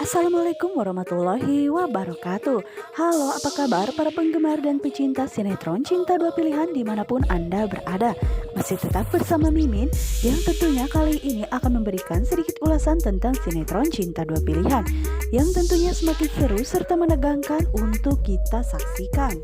Assalamualaikum warahmatullahi wabarakatuh. Halo, apa kabar para penggemar dan pecinta sinetron Cinta Dua Pilihan dimanapun Anda berada? Masih tetap bersama Mimin yang tentunya kali ini akan memberikan sedikit ulasan tentang sinetron Cinta Dua Pilihan yang tentunya semakin seru serta menegangkan untuk kita saksikan.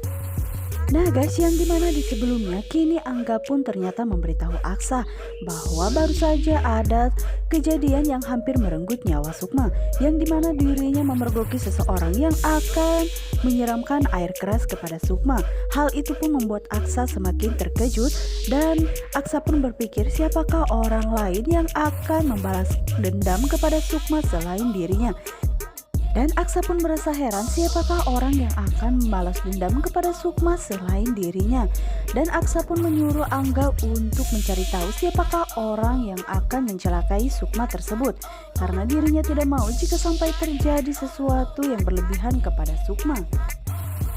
Nah guys, yang dimana di sebelumnya kini Angga pun ternyata memberitahu Aksa bahwa baru saja ada kejadian yang hampir merenggut nyawa Sukma, yang dimana dirinya memergoki seseorang yang akan menyiramkan air keras kepada Sukma. Hal itu pun membuat Aksa semakin terkejut dan Aksa pun berpikir siapakah orang lain yang akan membalas dendam kepada Sukma selain dirinya. Dan Aksa pun merasa heran siapakah orang yang akan membalas dendam kepada Sukma selain dirinya. Dan Aksa pun menyuruh Angga untuk mencari tahu siapakah orang yang akan mencelakai Sukma tersebut. Karena dirinya tidak mau jika sampai terjadi sesuatu yang berlebihan kepada Sukma.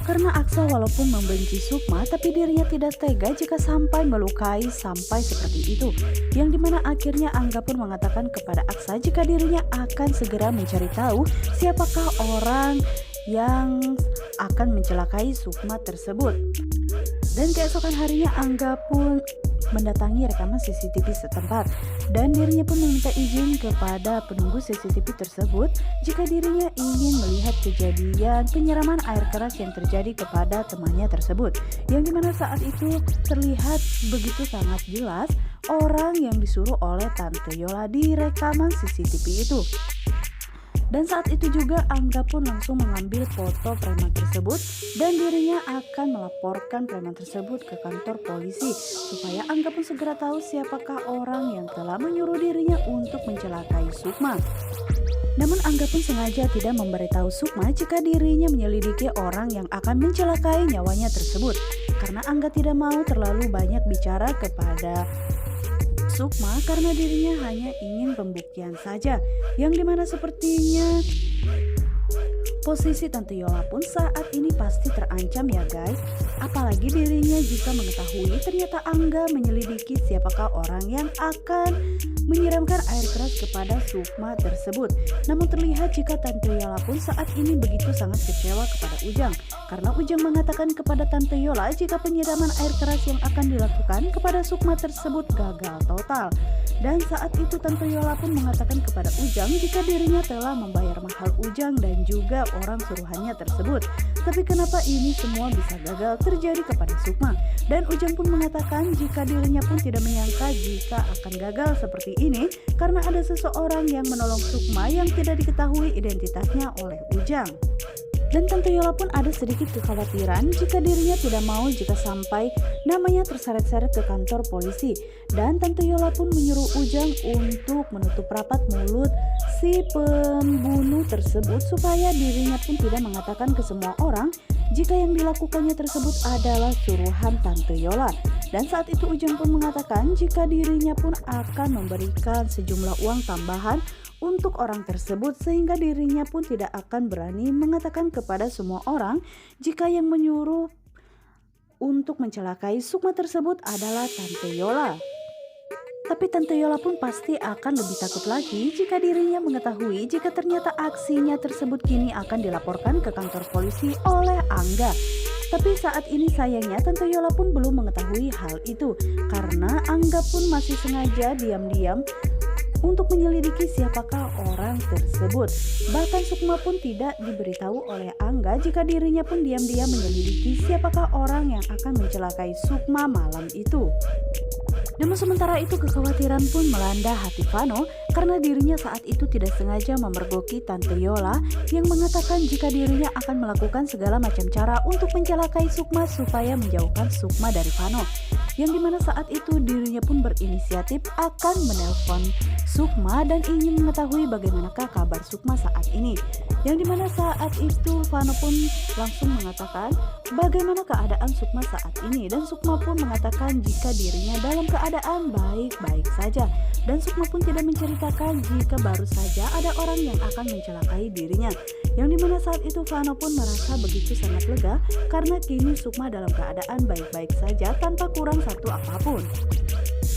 Karena Aksa walaupun membenci Sukma, tapi dirinya tidak tega jika sampai melukai sampai seperti itu. Yang dimana akhirnya Angga pun mengatakan kepada Aksa jika dirinya akan segera mencari tahu siapakah orang yang akan mencelakai Sukma tersebut. Dan keesokan harinya Angga pun mendatangi rekaman CCTV setempat dan dirinya pun meminta izin kepada penunggu CCTV tersebut jika dirinya ingin melihat kejadian penyiraman air keras yang terjadi kepada temannya tersebut, yang dimana saat itu terlihat begitu sangat jelas orang yang disuruh oleh Tante Yola di rekaman CCTV itu. Dan saat itu juga Angga pun langsung mengambil foto preman tersebut dan dirinya akan melaporkan preman tersebut ke kantor polisi supaya Angga pun segera tahu siapakah orang yang telah menyuruh dirinya untuk mencelakai Sukma. Namun Angga pun sengaja tidak memberitahu Sukma jika dirinya menyelidiki orang yang akan mencelakai nyawanya tersebut, karena Angga tidak mau terlalu banyak bicara kepada Sukma karena dirinya hanya ingin pembuktian saja, yang dimana sepertinya posisi Tante Yola pun saat ini pasti terancam ya guys. Apalagi dirinya jika mengetahui ternyata Angga menyelidiki siapakah orang yang akan menyiramkan air keras kepada Sukma tersebut. Namun terlihat jika Tante Yola pun saat ini begitu sangat kecewa kepada Ujang, karena Ujang mengatakan kepada Tante Yola jika penyiraman air keras yang akan dilakukan kepada Sukma tersebut gagal total. Dan saat itu Tante Yola pun mengatakan kepada Ujang jika dirinya telah membayar mahal Ujang dan juga orang suruhannya tersebut. Tapi kenapa ini semua bisa gagal terjadi kepada Sukma? Dan Ujang pun mengatakan jika dirinya pun tidak menyangka jika akan gagal seperti ini karena ada seseorang yang menolong Sukma yang tidak diketahui identitasnya oleh Ujang. Dan Tante Yola pun ada sedikit kekhawatiran jika dirinya tidak mau jika sampai namanya terseret-seret ke kantor polisi. Dan Tante Yola pun menyuruh Ujang untuk menutup rapat mulut si pembunuh tersebut supaya dirinya pun tidak mengatakan ke semua orang jika yang dilakukannya tersebut adalah suruhan Tante Yola. Dan saat itu Ujang pun mengatakan jika dirinya pun akan memberikan sejumlah uang tambahan untuk orang tersebut sehingga dirinya pun tidak akan berani mengatakan kepada semua orang jika yang menyuruh untuk mencelakai Sukma tersebut adalah Tante Yola. Tapi Tante Yola pun pasti akan lebih takut lagi jika dirinya mengetahui jika ternyata aksinya tersebut kini akan dilaporkan ke kantor polisi oleh Angga. Tapi saat ini sayangnya Tante Yola pun belum mengetahui hal itu karena Angga pun masih sengaja diam-diam untuk menyelidiki siapakah orang tersebut. Bahkan Sukma pun tidak diberitahu oleh Angga jika dirinya pun diam-diam menyelidiki siapakah orang yang akan mencelakai Sukma malam itu. Namun sementara itu kekhawatiran pun melanda hati Vano karena dirinya saat itu tidak sengaja memergoki Tante Yola yang mengatakan jika dirinya akan melakukan segala macam cara untuk mencelakai Sukma supaya menjauhkan Sukma dari Vano. Yang dimana saat itu dirinya pun berinisiatif akan menelpon Sukma dan ingin mengetahui bagaimanakah kabar Sukma saat ini. Yang dimana saat itu Vano pun langsung mengatakan bagaimana keadaan Sukma saat ini, dan Sukma pun mengatakan jika dirinya dalam keadaan baik-baik saja. Dan Sukma pun tidak menceritakan jika baru saja ada orang yang akan mencelakai dirinya. Yang dimana saat itu Vano pun merasa begitu sangat lega karena kini Sukma dalam keadaan baik-baik saja tanpa kurang satu apapun.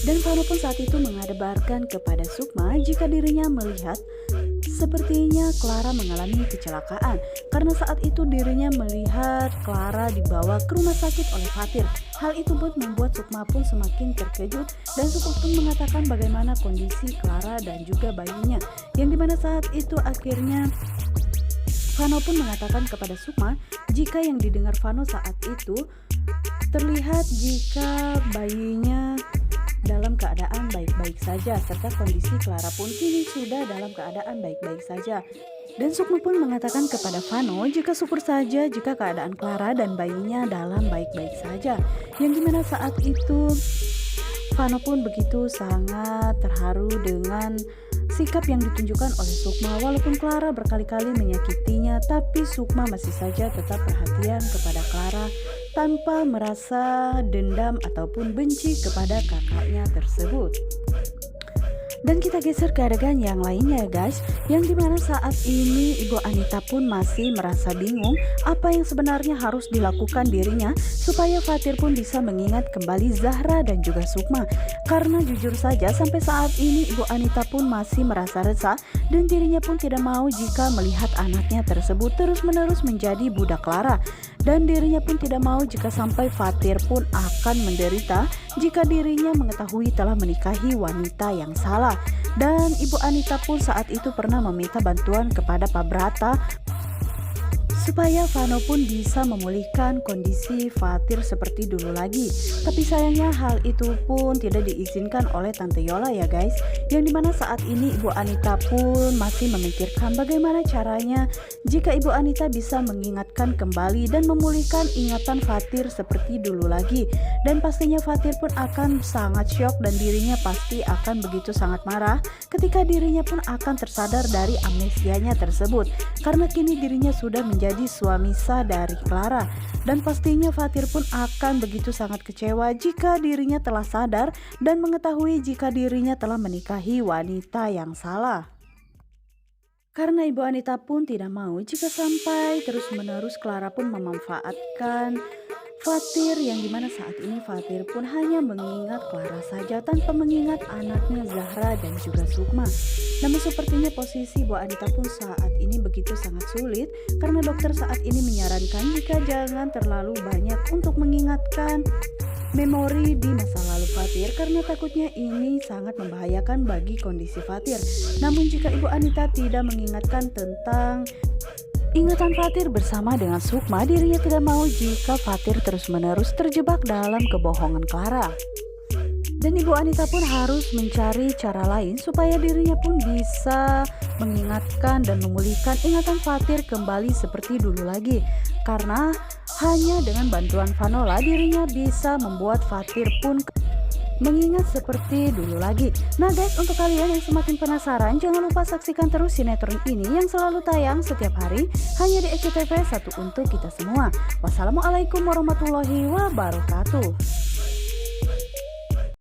Dan Vano pun saat itu mengabarkan kepada Sukma jika dirinya melihat sepertinya Clara mengalami kecelakaan karena saat itu dirinya melihat Clara dibawa ke rumah sakit oleh Fatir. Hal itu pun membuat Sukma pun semakin terkejut dan Sukma pun mengatakan bagaimana kondisi Clara dan juga bayinya. Yang dimana saat itu akhirnya Vano pun mengatakan kepada Sukma jika yang didengar Vano saat itu terlihat jika bayinya dalam keadaan baik-baik saja serta kondisi Clara pun kini sudah dalam keadaan baik-baik saja. Dan Sukma pun mengatakan kepada Vano jika syukur saja jika keadaan Clara dan bayinya dalam baik-baik saja. Yang dimana saat itu Vano pun begitu sangat terharu dengan sikap yang ditunjukkan oleh Sukma. Walaupun Clara berkali-kali menyakitinya, tapi Sukma masih saja tetap perhatian kepada Clara tanpa merasa dendam ataupun benci kepada kakaknya tersebut. Dan kita geser ke adegan yang lainnya guys, yang dimana saat ini Ibu Anita pun masih merasa bingung apa yang sebenarnya harus dilakukan dirinya supaya Fatir pun bisa mengingat kembali Zahra dan juga Sukma. Karena jujur saja sampai saat ini Ibu Anita pun masih merasa resah dan dirinya pun tidak mau jika melihat anaknya tersebut terus-menerus menjadi budak Clara. Dan dirinya pun tidak mau jika sampai Fatir pun akan menderita jika dirinya mengetahui telah menikahi wanita yang salah. Dan Ibu Anita pun saat itu pernah meminta bantuan kepada Pak Brata supaya Vano pun bisa memulihkan kondisi Fatir seperti dulu lagi. Tapi sayangnya hal itu pun tidak diizinkan oleh Tante Yola ya guys. Yang dimana saat ini Ibu Anita pun masih memikirkan bagaimana caranya jika Ibu Anita bisa mengingatkan kembali dan memulihkan ingatan Fatir seperti dulu lagi. Dan pastinya Fatir pun akan sangat syok dan dirinya pasti akan begitu sangat marah ketika dirinya pun akan tersadar dari amnesianya tersebut. Karena kini dirinya sudah menjadi suami sah dari Clara. Dan pastinya Fatir pun akan begitu sangat kecewa jika dirinya telah sadar dan mengetahui jika dirinya telah menikahi wanita yang salah. Karena Ibu Anita pun tidak mau jika sampai terus-menerus Clara pun memanfaatkan Fatir, yang dimana saat ini Fatir pun hanya mengingat Clara saja tanpa mengingat anaknya Zahra dan juga Sukma. Namun sepertinya posisi Bu Anita pun saat ini begitu sangat sulit karena dokter saat ini menyarankan jika jangan terlalu banyak untuk mengingatkan memori di masa lalu Fatir karena takutnya ini sangat membahayakan bagi kondisi Fatir. Namun jika Ibu Anita tidak mengingatkan tentang ingatan Fatir bersama dengan Sukma, dirinya tidak mau jika Fatir terus-menerus terjebak dalam kebohongan Clara. Dan Ibu Anita pun harus mencari cara lain supaya dirinya pun bisa mengingatkan dan memulihkan ingatan Fatir kembali seperti dulu lagi. Karena hanya dengan bantuan Vanola dirinya bisa membuat Fatir pun mengingat seperti dulu lagi. Nah guys, untuk kalian yang semakin penasaran, jangan lupa saksikan terus sinetron ini yang selalu tayang setiap hari hanya di SCTV 1 untuk kita semua. Wassalamualaikum warahmatullahi wabarakatuh.